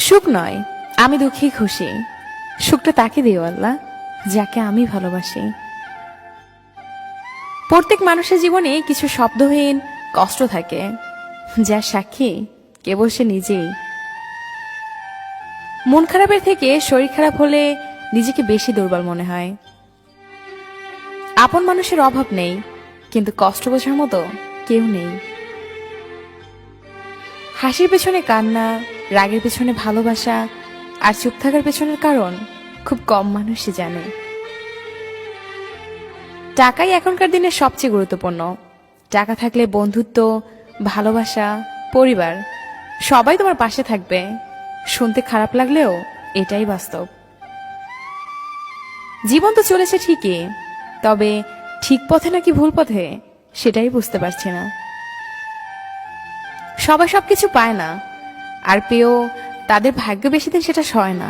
সুখ নয়, আমি দুঃখী খুশি। সুখটা তাকে দিও আল্লাহ, যাকে আমি ভালোবাসি। প্রত্যেক মানুষের জীবনে কিছু শব্দহীন কষ্ট থাকে, যার সাক্ষী কেবল সে নিজেই। মন খারাপের থেকে শরীর খারাপ হলে নিজেকে বেশি দুর্বল মনে হয়। আপন মানুষের অভাব নেই, কিন্তু কষ্ট বোঝার মতো কেউ নেই। হাসির পেছনে কান্না, রাগের পেছনে ভালোবাসা, আর চুপ থাকার পেছনের কারণ খুব কম মানুষই জানে। টাকাই এখনকার দিনে সবচেয়ে গুরুত্বপূর্ণ। টাকা থাকলে বন্ধুত্ব, ভালোবাসা, পরিবার সবাই তোমার পাশে থাকবে। শুনতে খারাপ লাগলেও এটাই বাস্তব। জীবন তো চলেছে ঠিকই, তবে ঠিক পথে নাকি ভুল পথে সেটাই বুঝতে পারছি না। সবাই সবকিছু পায় না, আর পেয়েও তাদের ভাগ্য বেশি দিন সেটা সয় না।